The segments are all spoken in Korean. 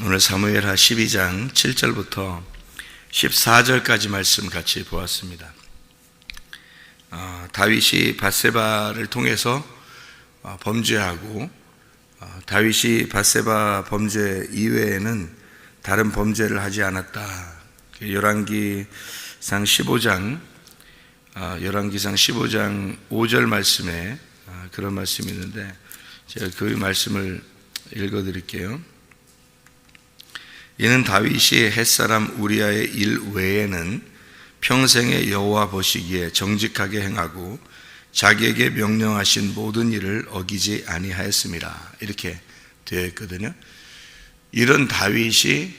오늘 사무엘하 12장 7절부터 14절까지 말씀 같이 보았습니다. 다윗이 밧세바를 통해서 범죄하고 다윗이 밧세바 범죄 이외에는 다른 범죄를 하지 않았다. 열왕기상 15장 5절 말씀에 그런 말씀이 있는데 제가 그 말씀을 읽어드릴게요. 이는 다윗이 햇사람 우리아의 일 외에는 평생에 여호와 보시기에 정직하게 행하고 자기에게 명령하신 모든 일을 어기지 아니하였음이라, 이렇게 되어 있거든요. 이런 다윗이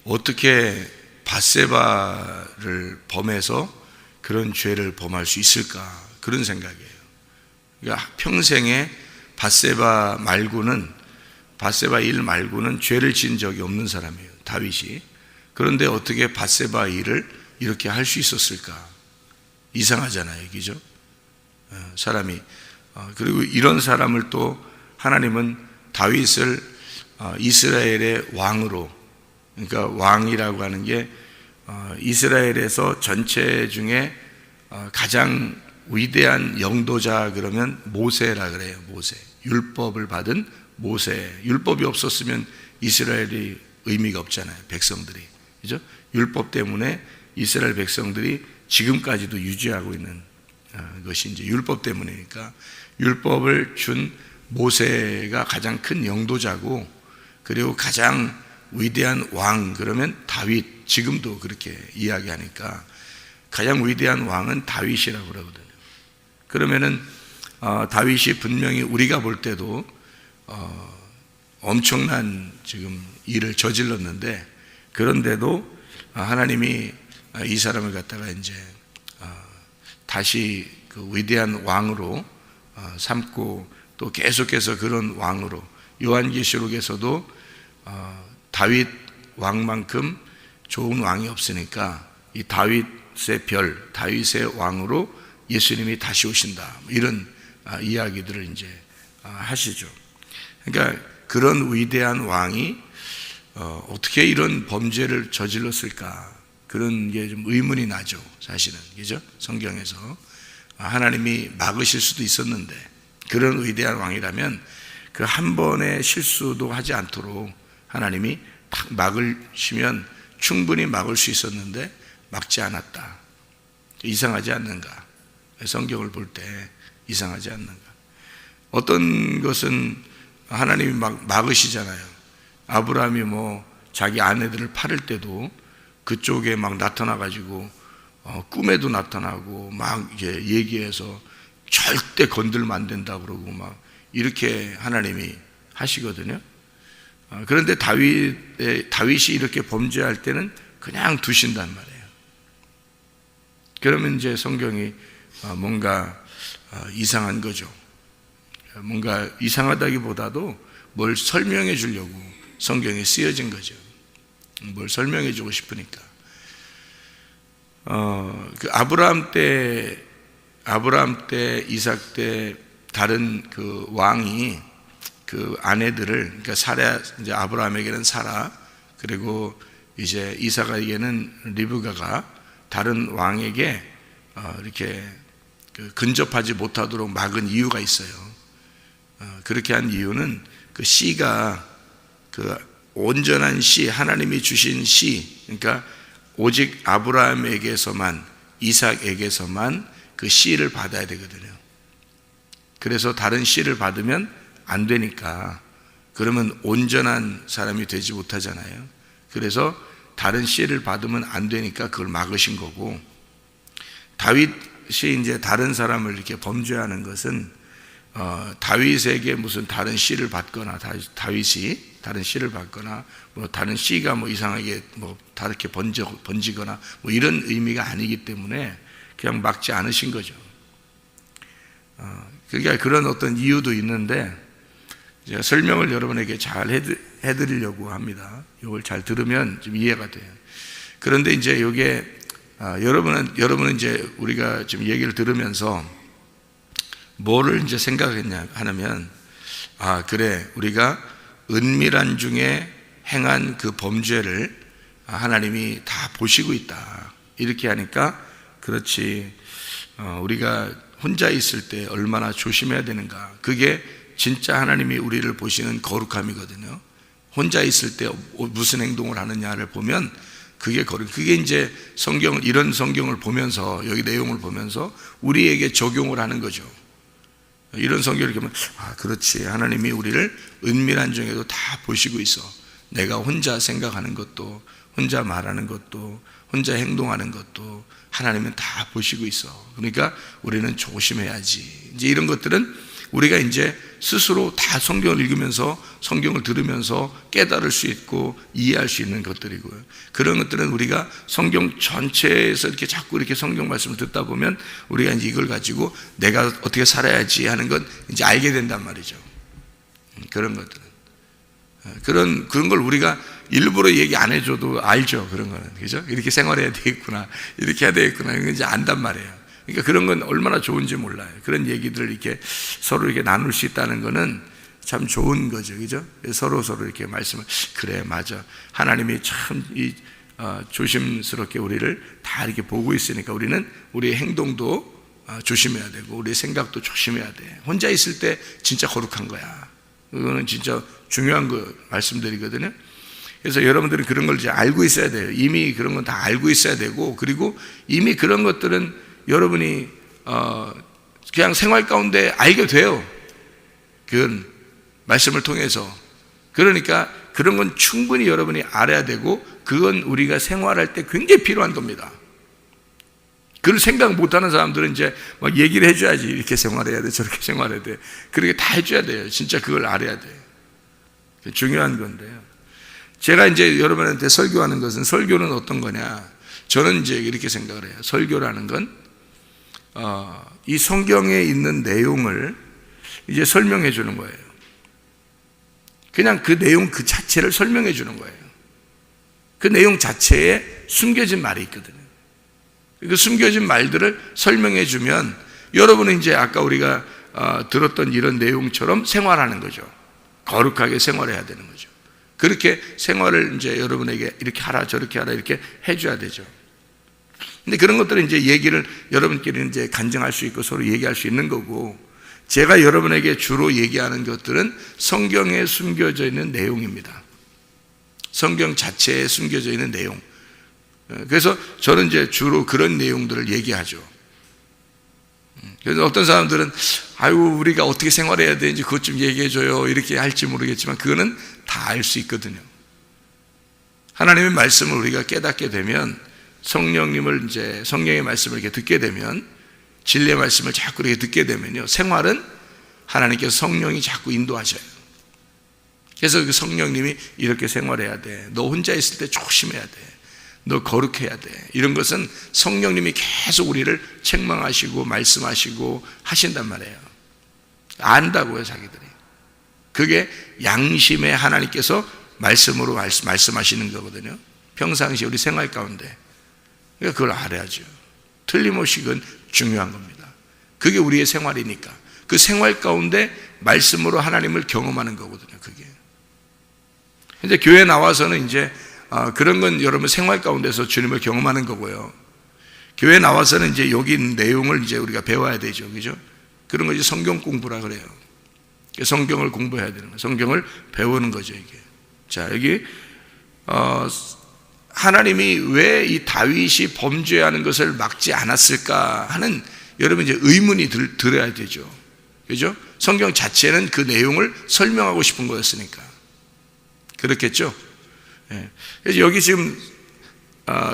어떻게 밧세바를 범해서 그런 죄를 범할 수 있을까, 그런 생각이에요. 그러니까 평생에 밧세바 일 말고는 죄를 지은 적이 없는 사람이에요, 다윗이. 그런데 어떻게 밧세바 일을 이렇게 할 수 있었을까? 이상하잖아요, 그죠? 사람이. 그리고 이런 사람을 또 하나님은 다윗을 이스라엘의 왕으로, 그러니까 왕이라고 하는 게 이스라엘에서 전체 중에 가장 위대한 영도자 그러면 모세라 그래요. 모세. 율법을 받은 모세. 율법이 없었으면 이스라엘이 의미가 없잖아요, 백성들이. 그죠? 율법 때문에 이스라엘 백성들이 지금까지도 유지하고 있는 것이 이제 율법 때문이니까, 율법을 준 모세가 가장 큰 영도자고, 그리고 가장 위대한 왕 그러면 다윗, 지금도 그렇게 이야기하니까 가장 위대한 왕은 다윗이라고 그러거든요. 그러면은 다윗이 분명히 우리가 볼 때도 엄청난 지금 일을 저질렀는데, 그런데도 하나님이 이 사람을 갖다가 이제 다시 그 위대한 왕으로 삼고, 또 계속해서 그런 왕으로, 요한계시록에서도 다윗 왕만큼 좋은 왕이 없으니까 이 다윗의 별, 다윗의 왕으로 예수님이 다시 오신다, 이런 이야기들을 이제 하시죠. 그러니까 그런 위대한 왕이 어떻게 이런 범죄를 저질렀을까, 그런 게 좀 의문이 나죠, 사실은. 그죠? 성경에서 하나님이 막으실 수도 있었는데, 그런 위대한 왕이라면 그 한 번의 실수도 하지 않도록 하나님이 딱 막으시면 충분히 막을 수 있었는데 막지 않았다. 이상하지 않는가? 성경을 볼 때 이상하지 않는가? 어떤 것은 하나님이 막으시잖아요. 아브라함이 자기 아내들을 팔을 때도 그쪽에 막 나타나가지고 꿈에도 나타나고 막 이제 얘기해서 절대 건들면 안 된다 그러고 막 이렇게 하나님이 하시거든요. 그런데 다윗이 이렇게 범죄할 때는 그냥 두신단 말이에요. 그러면 이제 성경이 뭔가 이상한 거죠. 뭔가 이상하다기보다도 뭘 설명해 주려고 성경에 쓰여진 거죠. 뭘 설명해 주고 싶으니까. 그 아브라함 때, 이삭 때 다른 그 왕이 그 아내들을, 그러니까 사라, 이제 아브라함에게는 사라, 그리고 이제 이삭에게는 리브가가 다른 왕에게 이렇게 근접하지 못하도록 막은 이유가 있어요. 그렇게 한 이유는 그 씨가 그 온전한 씨, 하나님이 주신 씨, 그러니까 오직 아브라함에게서만, 이삭에게서만 그 씨를 받아야 되거든요. 그래서 다른 씨를 받으면 안 되니까, 그러면 온전한 사람이 되지 못하잖아요. 그래서 다른 씨를 받으면 안 되니까 그걸 막으신 거고, 다윗이 이제 다른 사람을 이렇게 범죄하는 것은 다윗에게 무슨 다른 씨를 받거나, 다윗이 다른 씨를 받거나, 다른 씨가 이상하게 다르게 번지거나 이런 의미가 아니기 때문에 그냥 막지 않으신 거죠. 그러니까 그런 어떤 이유도 있는데, 제가 설명을 여러분에게 잘 해드리려고 합니다. 이걸 잘 들으면 좀 이해가 돼요. 그런데 이제 이게 여러분은 이제 우리가 지금 얘기를 들으면서 뭐를 이제 생각했냐 하면, 그래, 우리가 은밀한 중에 행한 그 범죄를 하나님이 다 보시고 있다. 이렇게 하니까 그렇지, 우리가 혼자 있을 때 얼마나 조심해야 되는가. 그게 진짜 하나님이 우리를 보시는 거룩함이거든요. 혼자 있을 때 무슨 행동을 하느냐를 보면 그게 그게 이제 이런 성경을 보면서, 여기 내용을 보면서 우리에게 적용을 하는 거죠. 이런 성경을 보면, 그렇지, 하나님이 우리를 은밀한 중에도 다 보시고 있어. 내가 혼자 생각하는 것도, 혼자 말하는 것도, 혼자 행동하는 것도 하나님은 다 보시고 있어. 그러니까 우리는 조심해야지. 이제 이런 것들은 우리가 이제 스스로 다 성경을 읽으면서, 성경을 들으면서 깨달을 수 있고 이해할 수 있는 것들이고요. 그런 것들은 우리가 성경 전체에서 이렇게 자꾸 이렇게 성경 말씀을 듣다 보면 우리가 이제 이걸 가지고 내가 어떻게 살아야지 하는 건 이제 알게 된단 말이죠. 그런 것들은. 그런 걸 우리가 일부러 얘기 안 해줘도 알죠. 그런 거는. 그죠? 이렇게 생활해야 되겠구나. 이렇게 해야 되겠구나. 이건 이제 안단 말이에요. 그러니까 그런 건 얼마나 좋은지 몰라요. 그런 얘기들을 이렇게 서로 이렇게 나눌 수 있다는 거는 참 좋은 거죠. 그죠? 서로 이렇게 말씀을, 그래, 맞아. 하나님이 참 조심스럽게 우리를 다 이렇게 보고 있으니까 우리는 우리의 행동도 조심해야 되고 우리의 생각도 조심해야 돼. 혼자 있을 때 진짜 거룩한 거야. 그거는 진짜 중요한 거 말씀드리거든요. 그래서 여러분들은 그런 걸 이제 알고 있어야 돼요. 이미 그런 건 다 알고 있어야 되고, 그리고 이미 그런 것들은 여러분이 그냥 생활 가운데 알게 돼요. 그건 말씀을 통해서. 그러니까 그런 건 충분히 여러분이 알아야 되고, 그건 우리가 생활할 때 굉장히 필요한 겁니다. 그걸 생각 못하는 사람들은 이제 막 얘기를 해줘야지. 이렇게 생활해야 돼, 저렇게 생활해야 돼. 그렇게 다 해줘야 돼요. 진짜 그걸 알아야 돼요. 중요한 건데요. 제가 이제 여러분한테 설교하는 것은, 설교는 어떤 거냐, 저는 이제 이렇게 생각을 해요. 설교라는 건 이 성경에 있는 내용을 이제 설명해 주는 거예요. 그냥 그 내용 그 자체를 설명해 주는 거예요. 그 내용 자체에 숨겨진 말이 있거든요. 그 숨겨진 말들을 설명해 주면 여러분은 이제 아까 우리가 들었던 이런 내용처럼 생활하는 거죠. 거룩하게 생활해야 되는 거죠. 그렇게 생활을 이제 여러분에게 이렇게 하라 저렇게 하라 이렇게 해줘야 되죠. 근데 그런 것들은 이제 얘기를 여러분끼리 이제 간증할 수 있고 서로 얘기할 수 있는 거고, 제가 여러분에게 주로 얘기하는 것들은 성경에 숨겨져 있는 내용입니다. 성경 자체에 숨겨져 있는 내용. 그래서 저는 이제 주로 그런 내용들을 얘기하죠. 그래서 어떤 사람들은 우리가 어떻게 생활해야 되는지 그것 좀 얘기해줘요 이렇게 할지 모르겠지만 그거는 다 알 수 있거든요. 하나님의 말씀을 우리가 깨닫게 되면, 성령님을 이제 성령의 말씀을 이렇게 듣게 되면, 진리의 말씀을 자꾸 이렇게 듣게 되면요, 생활은 하나님께서 성령이 자꾸 인도하셔요. 그래서 그 성령님이 이렇게 생활해야 돼, 너 혼자 있을 때 조심해야 돼, 너 거룩해야 돼, 이런 것은 성령님이 계속 우리를 책망하시고 말씀하시고 하신단 말이에요. 안다고요, 자기들이. 그게 양심에 하나님께서 말씀으로 말씀하시는 거거든요. 평상시 우리 생활 가운데. 그러니까 그걸 알아야죠. 틀림없이 그건 중요한 겁니다. 그게 우리의 생활이니까. 그 생활 가운데 말씀으로 하나님을 경험하는 거거든요, 그게. 근데 교회 나와서는 이제 그런 건 여러분 생활 가운데서 주님을 경험하는 거고요. 교회 나와서는 이제 여기 있는 내용을 이제 우리가 배워야 되죠, 그죠? 그런 거 이제 성경 공부라 그래요. 성경을 공부해야 되는 거예요. 성경을 배우는 거죠, 이게. 자, 여기 하나님이 왜 이 다윗이 범죄하는 것을 막지 않았을까 하는 여러분 이제 의문이 들어야 되죠. 그죠? 성경 자체는 그 내용을 설명하고 싶은 거였으니까. 그렇겠죠? 예. 그래서 여기 지금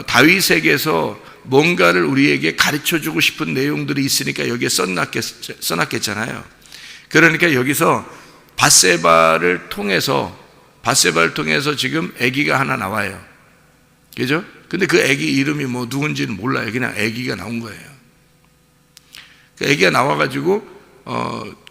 다윗에게서 뭔가를 우리에게 가르쳐 주고 싶은 내용들이 있으니까 여기에 써놨겠잖아요. 그러니까 여기서 밧세바를 통해서 지금 아기가 하나 나와요. 그죠? 근데 그 아기 이름이 뭐 누군지는 몰라요. 그냥 아기가 나온 거예요. 그 아기가 나와가지고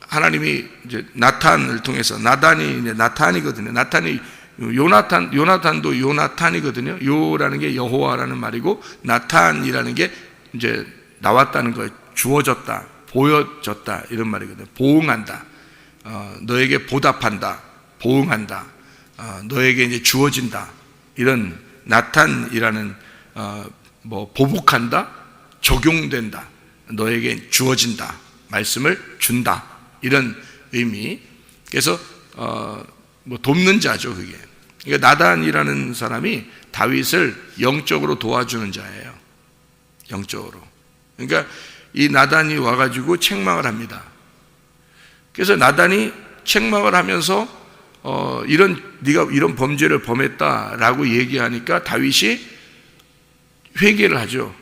하나님이 이제 나탄을 통해서, 나탄이거든요. 나탄이 요나탄도 요나탄이거든요. 요라는 게 여호와라는 말이고, 나탄이라는 게 이제 나왔다는 거예요. 주어졌다, 보여졌다 이런 말이거든요. 보응한다, 너에게 보답한다, 보응한다. 너에게 이제 주어진다. 이런 나탄이라는 보복한다, 적용된다, 너에게 주어진다, 말씀을 준다, 이런 의미. 그래서 돕는 자죠, 그게. 그러니까 나단이라는 사람이 다윗을 영적으로 도와주는 자예요. 영적으로. 그러니까 이 나단이 와가지고 책망을 합니다. 그래서 나단이 책망을 하면서 네가 이런 범죄를 범했다라고 얘기하니까 다윗이 회개를 하죠.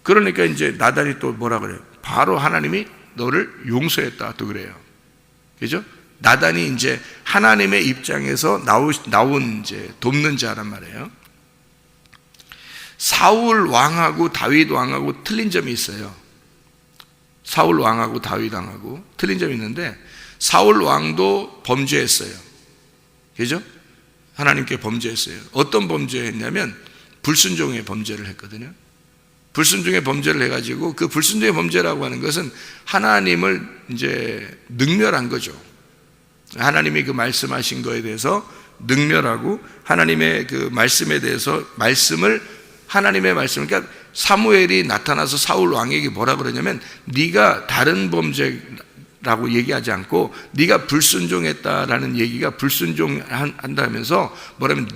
그러니까 이제 나단이 또 뭐라 그래요? 바로 하나님이 너를 용서했다 또 그래요. 그죠? 나단이 이제 하나님의 입장에서 나온 이제 돕는 자란 말이에요. 사울 왕하고 다윗 왕하고 틀린 점이 있어요. 사울 왕하고 다윗 왕하고 틀린 점이 있는데, 사울 왕도 범죄했어요. 그죠? 하나님께 범죄했어요. 어떤 범죄했냐면 불순종의 범죄를 했거든요. 불순종의 범죄를 해가지고, 그 불순종의 범죄라고 하는 것은 하나님을 이제 능멸한 거죠. 하나님이 그 말씀하신 거에 대해서 능멸하고, 하나님의 그 말씀에 대해서 하나님의 말씀을, 그러니까 사무엘이 나타나서 사울 왕에게 뭐라 그러냐면, 네가 다른 범죄라고 얘기하지 않고 네가 불순종했다라는 얘기가 불순종한다면서 뭐라면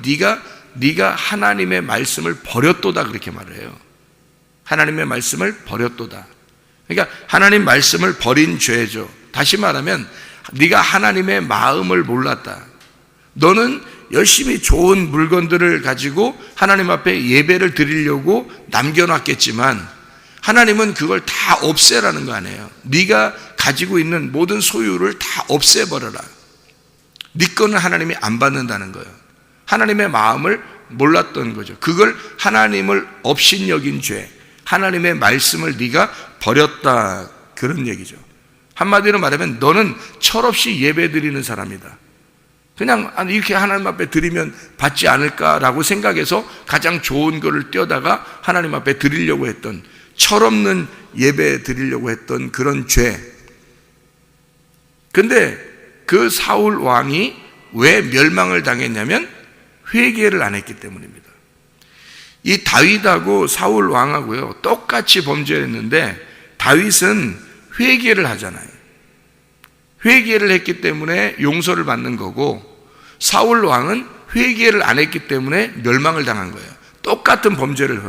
네가 하나님의 말씀을 버렸도다, 그렇게 말을 해요. 하나님의 말씀을 버렸도다. 그러니까 하나님 말씀을 버린 죄죠. 다시 말하면 네가 하나님의 마음을 몰랐다. 너는 열심히 좋은 물건들을 가지고 하나님 앞에 예배를 드리려고 남겨놨겠지만 하나님은 그걸 다 없애라는 거 아니에요. 네가 가지고 있는 모든 소유를 다 없애버려라. 네 거는 하나님이 안 받는다는 거예요. 하나님의 마음을 몰랐던 거죠. 그걸 하나님을 업신여긴 죄, 하나님의 말씀을 네가 버렸다, 그런 얘기죠. 한마디로 말하면 너는 철없이 예배 드리는 사람이다. 그냥 이렇게 하나님 앞에 드리면 받지 않을까라고 생각해서 가장 좋은 거를 떼어다가 하나님 앞에 드리려고 했던, 철없는 예배 드리려고 했던 그런 죄. 근데 그 사울 왕이 왜 멸망을 당했냐면 회개를 안 했기 때문입니다. 이 다윗하고 사울 왕하고요 똑같이 범죄를 했는데, 다윗은 회개를 하잖아요. 회개를 했기 때문에 용서를 받는 거고, 사울 왕은 회개를 안 했기 때문에 멸망을 당한 거예요. 똑같은 범죄를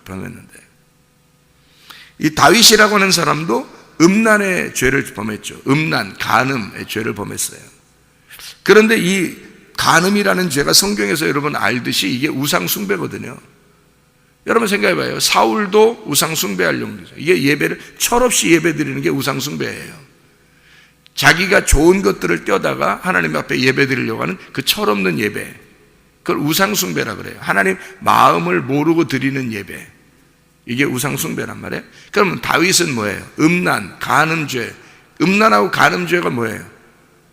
범했는데, 이 다윗이라고 하는 사람도 음란의 죄를 범했죠. 음란, 간음의 죄를 범했어요. 그런데 이 간음이라는 죄가 성경에서 여러분 알듯이 이게 우상 숭배거든요. 여러분 생각해봐요. 사울도 우상 숭배하려고 그러죠. 이게 예배를 철없이 예배 드리는 게 우상 숭배예요. 자기가 좋은 것들을 떼어다가 하나님 앞에 예배 드리려고 하는 그 철없는 예배, 그걸 우상 숭배라 그래요. 하나님 마음을 모르고 드리는 예배, 이게 우상 숭배란 말이에요. 그러면 다윗은 뭐예요? 음란, 간음죄. 음란하고 간음죄가 뭐예요?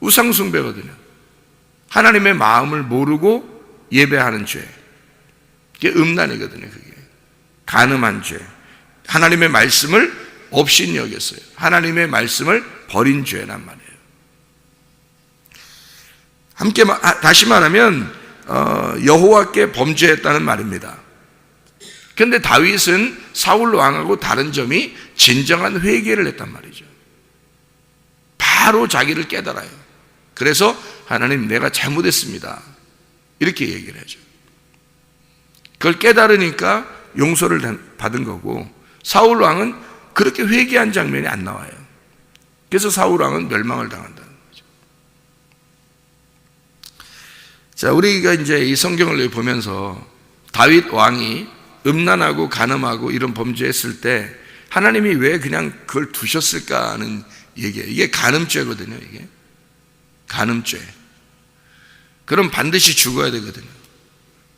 우상 숭배거든요. 하나님의 마음을 모르고 예배하는 죄, 이게 음란이거든요. 그게 간음한 죄, 하나님의 말씀을 없인 여겼어요. 하나님의 말씀을 버린 죄란 말이에요. 함께 다시 말하면 여호와께 범죄했다는 말입니다. 그런데 다윗은 사울 왕하고 다른 점이 진정한 회개를 했단 말이죠. 바로 자기를 깨달아요. 그래서 하나님, 내가 잘못했습니다, 이렇게 얘기를 하죠. 그걸 깨달으니까 용서를 받은 거고, 사울 왕은 그렇게 회개한 장면이 안 나와요. 그래서 사울 왕은 멸망을 당한다는 거죠. 자, 우리가 이제 이 성경을 보면서 다윗 왕이 음란하고 간음하고 이런 범죄했을 때 하나님이 왜 그냥 그걸 두셨을까 하는 얘기예요. 이게 간음죄거든요. 이게 간음죄. 그럼 반드시 죽어야 되거든요.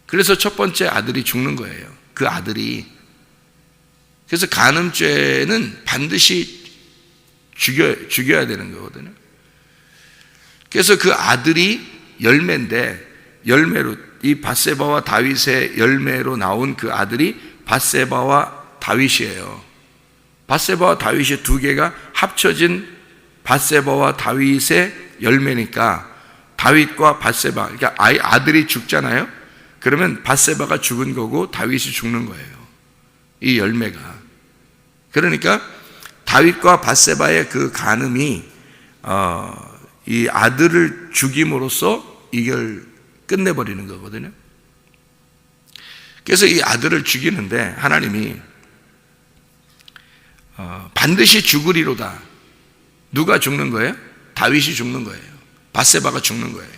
그래서 첫 번째 아들이 죽는 거예요. 그 아들이. 그래서 간음죄는 반드시 죽여야 되는 거거든요. 그래서 그 아들이 열매인데, 열매로, 이 밧세바와 다윗의 열매로 나온 그 아들이 밧세바와 다윗이에요. 밧세바와 다윗의 두 개가 합쳐진 밧세바와 다윗의 열매니까 다윗과 밧세바, 그러니까 아들이 죽잖아요. 그러면 밧세바가 죽은 거고 다윗이 죽는 거예요. 이 열매가. 그러니까 다윗과 밧세바의 그 간음이 이 아들을 죽임으로써 이걸 끝내버리는 거거든요. 그래서 이 아들을 죽이는데 하나님이 반드시 죽으리로다. 누가 죽는 거예요? 다윗이 죽는 거예요. 밧세바가 죽는 거예요.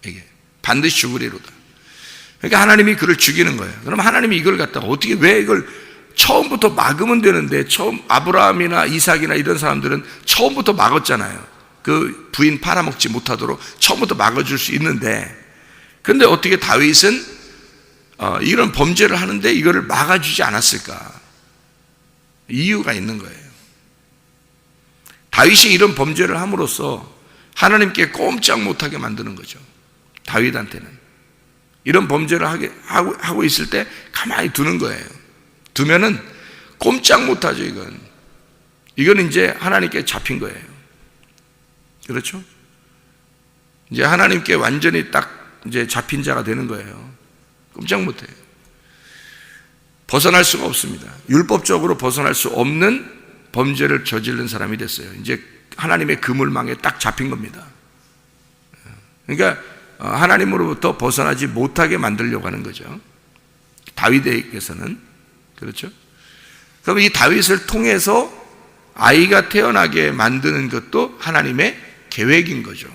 이게 반드시 죽으리로다. 그러니까 하나님이 그를 죽이는 거예요. 그럼 하나님이 이걸 갖다가 어떻게, 왜 이걸 처음부터 막으면 되는데, 처음 아브라함이나 이삭이나 이런 사람들은 처음부터 막았잖아요. 그 부인 팔아먹지 못하도록 처음부터 막아줄 수 있는데, 근데 어떻게 다윗은 이런 범죄를 하는데 이거를 막아주지 않았을까? 이유가 있는 거예요. 다윗이 이런 범죄를 함으로써 하나님께 꼼짝 못하게 만드는 거죠. 다윗한테는 이런 범죄를 하고 있을 때 가만히 두는 거예요. 두면은 꼼짝 못하죠. 이건 이제 하나님께 잡힌 거예요. 그렇죠? 이제 하나님께 완전히 딱 이제 잡힌 자가 되는 거예요. 꼼짝 못해요. 벗어날 수가 없습니다. 율법적으로 벗어날 수 없는 범죄를 저지른 사람이 됐어요. 이제 하나님의 그물망에 딱 잡힌 겁니다. 그러니까 하나님으로부터 벗어나지 못하게 만들려고 하는 거죠. 다윗에게서는. 그렇죠? 그럼 이 다윗을 통해서 아이가 태어나게 만드는 것도 하나님의 계획인 거죠.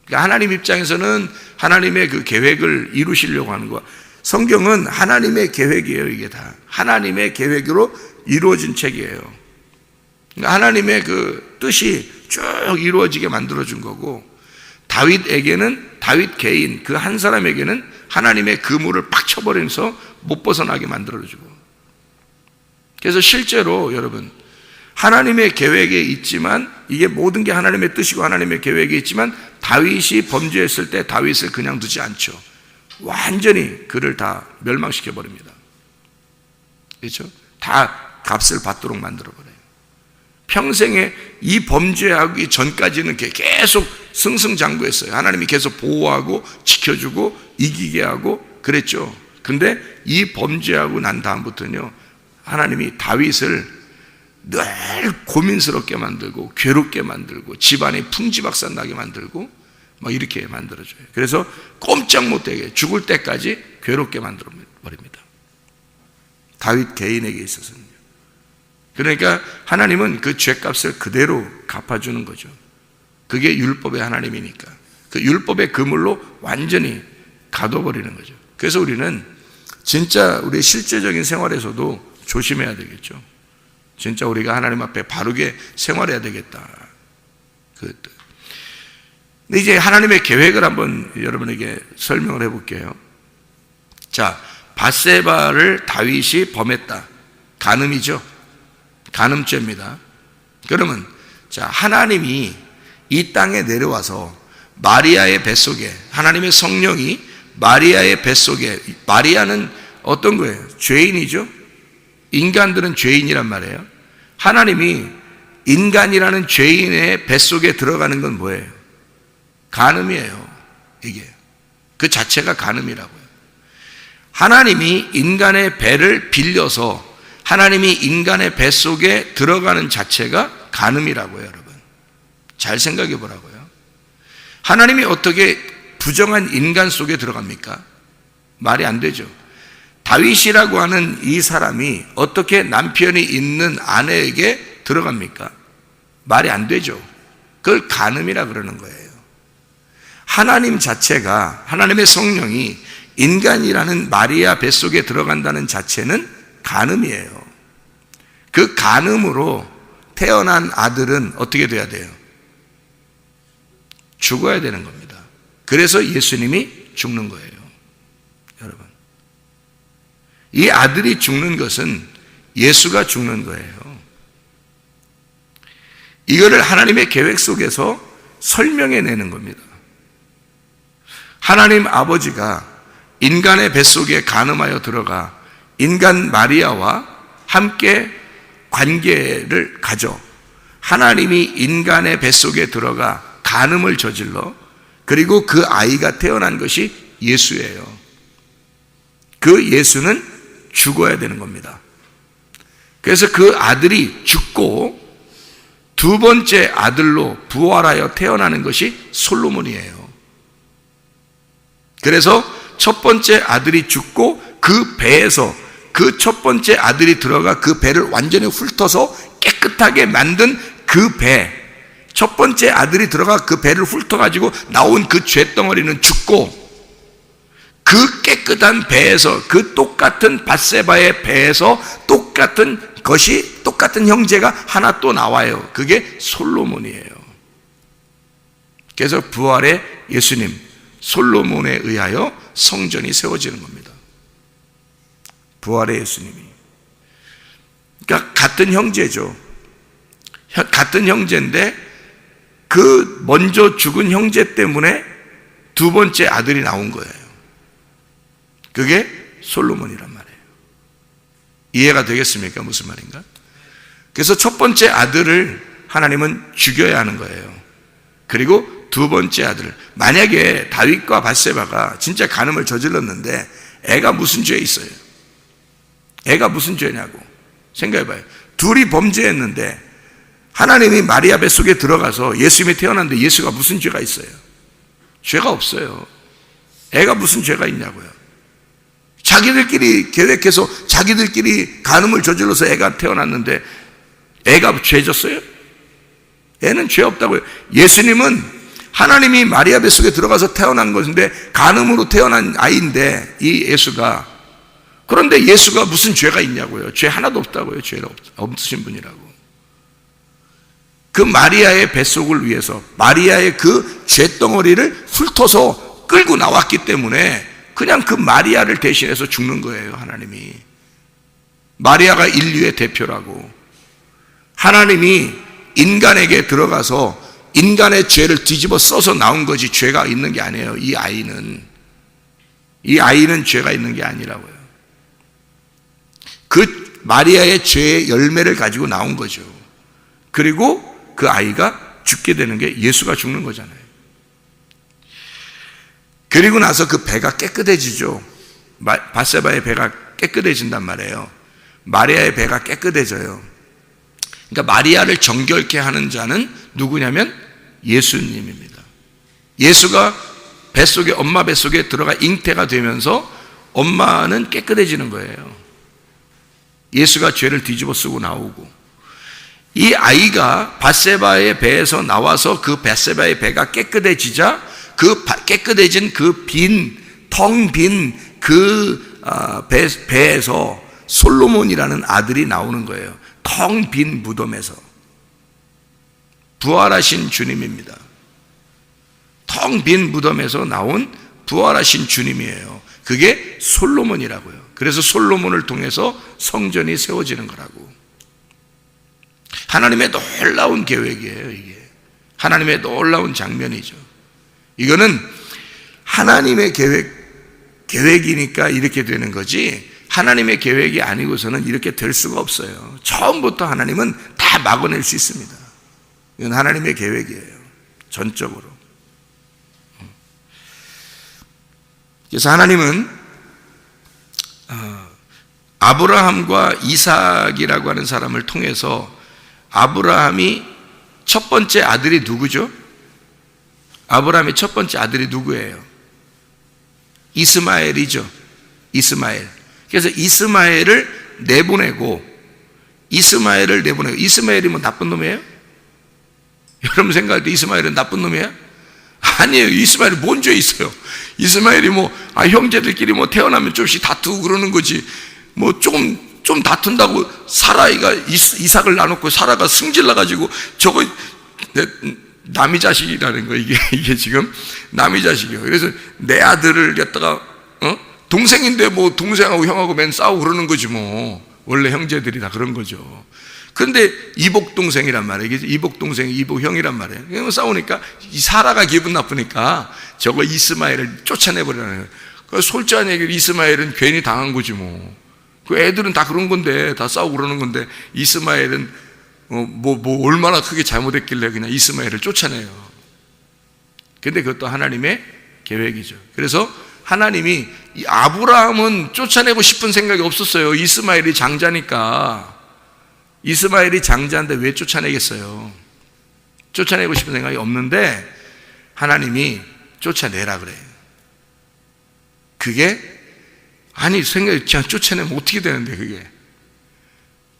그러니까 하나님 입장에서는 하나님의 그 계획을 이루시려고 하는 거. 성경은 하나님의 계획이에요. 이게 다 하나님의 계획으로 이루어진 책이에요. 그러니까 하나님의 그 뜻이 쭉 이루어지게 만들어준 거고, 다윗에게는, 다윗 개인 그 한 사람에게는 하나님의 그물을 팍 쳐버리면서 못 벗어나게 만들어주고. 그래서 실제로 여러분, 하나님의 계획에 있지만, 이게 모든 게 하나님의 뜻이고 하나님의 계획에 있지만, 다윗이 범죄했을 때 다윗을 그냥 두지 않죠. 완전히 그를 다 멸망시켜 버립니다. 그렇죠? 다 값을 받도록 만들어 버려요. 평생에 이 범죄하기 전까지는 계속 승승장구했어요. 하나님이 계속 보호하고 지켜주고 이기게 하고 그랬죠. 근데 이 범죄하고 난 다음부터는요, 하나님이 다윗을 늘 고민스럽게 만들고 괴롭게 만들고 집안에 풍지박산 나게 만들고 막 이렇게 만들어줘요. 그래서 꼼짝 못하게 죽을 때까지 괴롭게 만들어 버립니다. 다윗 개인에게 있어서는요. 그러니까 하나님은 그 죄값을 그대로 갚아주는 거죠. 그게 율법의 하나님이니까 그 율법의 그물로 완전히 가둬버리는 거죠. 그래서 우리는 진짜 우리의 실제적인 생활에서도 조심해야 되겠죠. 진짜 우리가 하나님 앞에 바르게 생활해야 되겠다. 근데 이제 하나님의 계획을 한번 여러분에게 설명을 해볼게요. 자, 밧세바를 다윗이 범했다. 간음이죠. 간음죄입니다. 그러면 자, 하나님이 이 땅에 내려와서 마리아의 뱃속에, 하나님의 성령이 마리아의 뱃속에, 마리아는 어떤 거예요? 죄인이죠. 인간들은 죄인이란 말이에요. 하나님이 인간이라는 죄인의 뱃속에 들어가는 건 뭐예요? 간음이에요. 이게 그 자체가 간음이라고요. 하나님이 인간의 배를 빌려서 하나님이 인간의 뱃속에 들어가는 자체가 간음이라고요. 여러분 잘 생각해 보라고요. 하나님이 어떻게 부정한 인간 속에 들어갑니까? 말이 안 되죠. 다윗이라고 하는 이 사람이 어떻게 남편이 있는 아내에게 들어갑니까? 말이 안 되죠. 그걸 간음이라 그러는 거예요. 하나님 자체가, 하나님의 성령이 인간이라는 마리아 뱃속에 들어간다는 자체는 간음이에요. 그 간음으로 태어난 아들은 어떻게 돼야 돼요? 죽어야 되는 겁니다. 그래서 예수님이 죽는 거예요. 여러분, 이 아들이 죽는 것은 예수가 죽는 거예요. 이거를 하나님의 계획 속에서 설명해내는 겁니다. 하나님 아버지가 인간의 뱃속에 간음하여 들어가 인간 마리아와 함께 관계를 가져 하나님이 인간의 뱃속에 들어가 간음을 저질러 그리고 그 아이가 태어난 것이 예수예요. 그 예수는 죽어야 되는 겁니다. 그래서 그 아들이 죽고 두 번째 아들로 부활하여 태어나는 것이 솔로몬이에요. 그래서 첫 번째 아들이 죽고 그 배에서 그 첫 번째 아들이 들어가 그 배를 완전히 훑어서 깨끗하게 만든 그 배, 첫 번째 아들이 들어가 그 배를 훑어가지고 나온 그 쇳덩어리는 죽고, 그 깨끗한 배에서, 그 똑같은 밧세바의 배에서 똑같은 것이, 똑같은 형제가 하나 또 나와요. 그게 솔로몬이에요. 그래서 부활의 예수님, 솔로몬에 의하여 성전이 세워지는 겁니다. 부활의 예수님이. 그러니까 같은 형제죠. 같은 형제인데 그 먼저 죽은 형제 때문에 두 번째 아들이 나온 거예요. 그게 솔로몬이란 말이에요. 이해가 되겠습니까? 무슨 말인가? 그래서 첫 번째 아들을 하나님은 죽여야 하는 거예요. 그리고 두 번째 아들을, 만약에 다윗과 밧세바가 진짜 간음을 저질렀는데 애가 무슨 죄에 있어요? 애가 무슨 죄냐고 생각해봐요. 둘이 범죄했는데 하나님이 마리아 뱃속에 들어가서 예수님이 태어났는데 예수가 무슨 죄가 있어요? 죄가 없어요. 애가 무슨 죄가 있냐고요. 자기들끼리 계획해서 자기들끼리 간음을 저질러서 애가 태어났는데 애가 죄졌어요? 애는 죄 없다고요. 예수님은 하나님이 마리아 뱃속에 들어가서 태어난 것인데 간음으로 태어난 아이인데 이 예수가, 그런데 예수가 무슨 죄가 있냐고요. 죄 하나도 없다고요. 죄 없으신 분이라고. 그 마리아의 뱃속을 위해서 마리아의 그 죄덩어리를 훑어서 끌고 나왔기 때문에 그냥 그 마리아를 대신해서 죽는 거예요. 하나님이. 마리아가 인류의 대표라고. 하나님이 인간에게 들어가서 인간의 죄를 뒤집어 써서 나온 거지 죄가 있는 게 아니에요. 이 아이는 죄가 있는 게 아니라고요. 그 마리아의 죄의 열매를 가지고 나온 거죠. 그리고 그 아이가 죽게 되는 게 예수가 죽는 거잖아요. 그리고 나서 그 배가 깨끗해지죠. 밧세바의 배가 깨끗해진단 말이에요. 마리아의 배가 깨끗해져요. 그러니까 마리아를 정결케 하는 자는 누구냐면 예수님입니다. 예수가 뱃속에, 엄마 뱃속에 들어가 잉태가 되면서 엄마는 깨끗해지는 거예요. 예수가 죄를 뒤집어 쓰고 나오고, 이 아이가 밧세바의 배에서 나와서 그 밧세바의 배가 깨끗해지자 그 깨끗해진 그 텅 빈 그 배에서 솔로몬이라는 아들이 나오는 거예요. 텅 빈 무덤에서. 부활하신 주님입니다. 텅 빈 무덤에서 나온 부활하신 주님이에요. 그게 솔로몬이라고요. 그래서 솔로몬을 통해서 성전이 세워지는 거라고. 하나님의 놀라운 계획이에요. 이게 하나님의 놀라운 장면이죠. 이거는 하나님의 계획이니까 이렇게 되는 거지, 하나님의 계획이 아니고서는 이렇게 될 수가 없어요. 처음부터 하나님은 다 막아낼 수 있습니다. 이건 하나님의 계획이에요. 전적으로. 그래서 하나님은 아브라함과 이삭이라고 하는 사람을 통해서, 아브라함이 첫 번째 아들이 누구죠? 아브라함의 첫 번째 아들이 누구예요? 이스마엘이죠. 이스마엘. 그래서 이스마엘을 내보내고, 이스마엘이 뭐 나쁜 놈이에요? 여러분 생각할 때 이스마엘은 나쁜 놈이에요? 아니에요. 이스마엘이 뭔 죄 있어요? 이스마엘이 형제들끼리 태어나면 좀씩 다투고 그러는 거지, 좀 다툰다고 사라이가 이삭을 나눴고 사라가 승질나가지고 저거 남의 자식이라는 거, 이게 지금 남의 자식이에요. 그래서 내 아들을 갖다가 동생인데 동생하고 형하고 맨 싸우고 그러는 거지 원래 형제들이 다 그런 거죠. 그런데 이복동생이란 말이에요. 이복동생, 이복형이란 말이에요. 싸우니까 이 사라가 기분 나쁘니까 저거 이스마엘을 쫓아내버리라는 거예요. 솔직한 얘기로 이스마엘은 괜히 당한 거지 그 애들은 다 그런 건데, 다 싸우고 그러는 건데, 이스마엘은 얼마나 크게 잘못했길래 그냥 이스마엘을 쫓아내요. 근데 그것도 하나님의 계획이죠. 그래서 하나님이 이 아브라함은 쫓아내고 싶은 생각이 없었어요. 이스마엘이 장자니까. 이스마엘이 장자인데 왜 쫓아내겠어요? 쫓아내고 싶은 생각이 없는데 하나님이 쫓아내라 그래요. 그게 아니 생각이 그냥 쫓아내면 어떻게 되는데 그게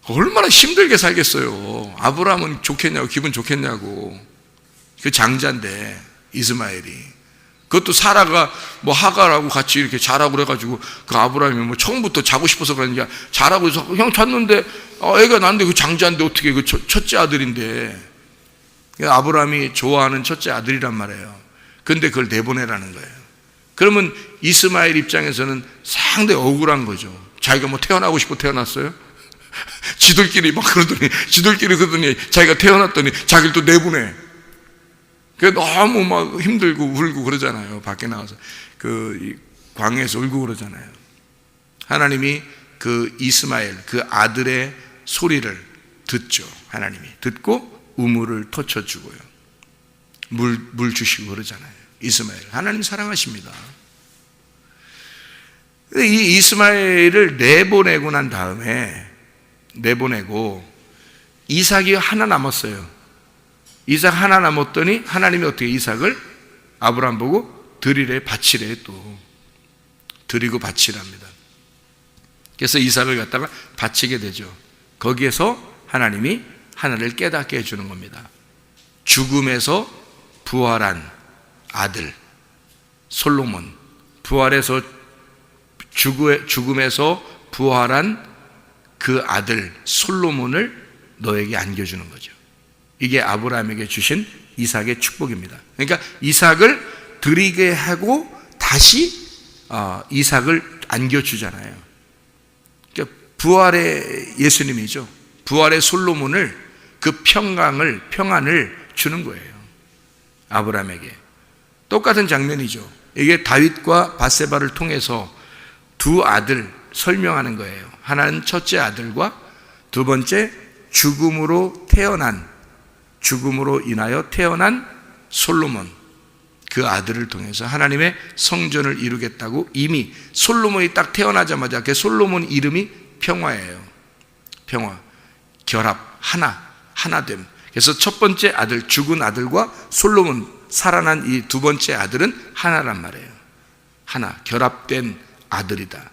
얼마나 힘들게 살겠어요. 아브라함은 좋겠냐고, 기분 좋겠냐고. 그 장자인데 이스마엘이, 그것도 사라가 뭐 하갈하고 같이 이렇게 자라고 그래가지고 그 아브라함이 뭐 처음부터 자고 싶어서 그러는지 자라고 해서 그냥 잤는데 애가 낳는데 그 장자인데 어떻게 그 첫째 아들인데, 아브라함이 좋아하는 첫째 아들이란 말이에요. 근데 그걸 내보내라는 거예요. 그러면 이스마엘 입장에서는 상당히 억울한 거죠. 자기가 뭐 태어나고 싶어 태어났어요? 지들끼리 그러더니 자기가 태어났더니 자기를 또 내보내. 그 너무 막 힘들고 울고 그러잖아요. 밖에 나와서 그 광야에서 울고 그러잖아요. 하나님이 그 이스마엘 그 아들의 소리를 듣죠. 하나님이 듣고 우물을 터쳐주고요, 물 주시고 그러잖아요. 이스마엘 하나님 사랑하십니다. 이 이스마엘을 내보내고 난 다음에 이삭이 하나 남았어요. 이삭 하나 남았더니 하나님이 어떻게 이삭을 아브라함 보고 드리래, 바치래, 또 드리고 바치랍니다. 그래서 이삭을 갖다가 바치게 되죠. 거기에서 하나님이 하나를 깨닫게 해주는 겁니다. 죽음에서 부활한 아들 솔로몬, 부활해서 죽음에서 부활한 그 아들 솔로몬을 너에게 안겨주는 거죠. 이게 아브라함에게 주신 이삭의 축복입니다. 그러니까 이삭을 드리게 하고 다시 이삭을 안겨주잖아요. 그러니까 부활의 예수님이죠. 부활의 솔로몬을, 그 평안을 주는 거예요. 아브라함에게. 똑같은 장면이죠. 이게 다윗과 바세바를 통해서 두 아들 설명하는 거예요. 하나는 첫째 아들과 두 번째 죽음으로 인하여 태어난 솔로몬, 그 아들을 통해서 하나님의 성전을 이루겠다고 이미 솔로몬이 딱 태어나자마자 그 솔로몬 이름이 평화예요. 평화, 결합, 하나됨. 그래서 첫 번째 아들, 죽은 아들과 솔로몬, 살아난 이 두 번째 아들은 하나란 말이에요. 하나, 결합된 아들이다.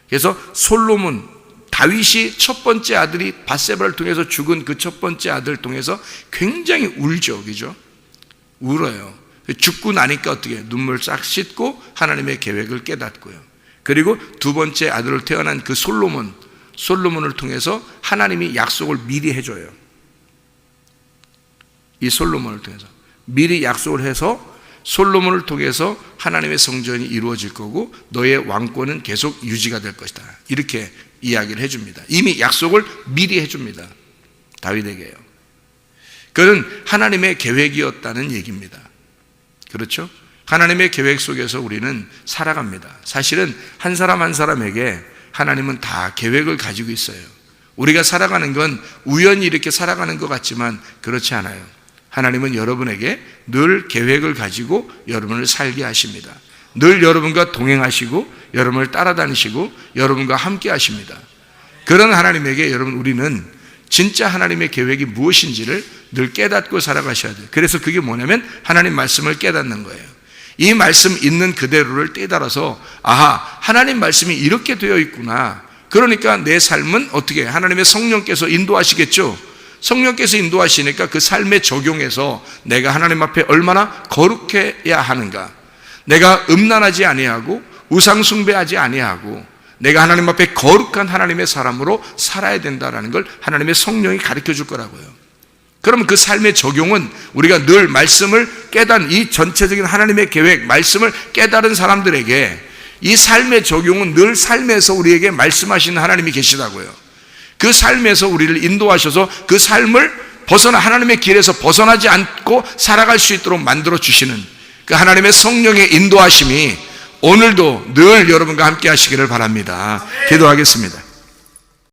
그래서 솔로몬, 다윗이 첫 번째 아들이 밧세바를 통해서 죽은 그 첫 번째 아들을 통해서 굉장히 울죠, 그죠? 울어요. 죽고 나니까 어떻게 눈물 싹 씻고 하나님의 계획을 깨닫고요. 그리고 두 번째 아들을 태어난 그 솔로몬을 통해서 하나님이 약속을 미리 해줘요. 이 솔로몬을 통해서 미리 약속을 해서 솔로몬을 통해서 하나님의 성전이 이루어질 거고 너의 왕권은 계속 유지가 될 것이다. 이렇게 이야기를 해줍니다. 이미 약속을 미리 해줍니다. 다윗에게요. 그건 하나님의 계획이었다는 얘기입니다. 그렇죠? 하나님의 계획 속에서 우리는 살아갑니다. 사실은 한 사람 한 사람에게 하나님은 다 계획을 가지고 있어요. 우리가 살아가는 건 우연히 이렇게 살아가는 것 같지만 그렇지 않아요. 하나님은 여러분에게 늘 계획을 가지고 여러분을 살게 하십니다. 늘 여러분과 동행하시고 여러분을 따라다니시고 여러분과 함께 하십니다. 그런 하나님에게 우리는 진짜 하나님의 계획이 무엇인지를 늘 깨닫고 살아가셔야 돼요. 그래서 그게 뭐냐면 하나님 말씀을 깨닫는 거예요. 이 말씀 있는 그대로를 깨달아서 하나님 말씀이 이렇게 되어 있구나. 그러니까 내 삶은 어떻게 하나님의 성령께서 인도하시겠죠. 성령께서 인도하시니까 그 삶에 적용해서 내가 하나님 앞에 얼마나 거룩해야 하는가, 내가 음란하지 아니하고 우상 숭배하지 아니하고 내가 하나님 앞에 거룩한 하나님의 사람으로 살아야 된다는 걸 하나님의 성령이 가르쳐 줄 거라고요. 그러면 그 삶의 적용은 우리가 늘 말씀을 깨달은 이 전체적인 하나님의 계획, 말씀을 깨달은 사람들에게 이 삶의 적용은 늘 삶에서 우리에게 말씀하시는 하나님이 계시다고요. 그 삶에서 우리를 인도하셔서 그 삶을 하나님의 길에서 벗어나지 않고 살아갈 수 있도록 만들어 주시는 그 하나님의 성령의 인도하심이 오늘도 늘 여러분과 함께 하시기를 바랍니다. 기도하겠습니다.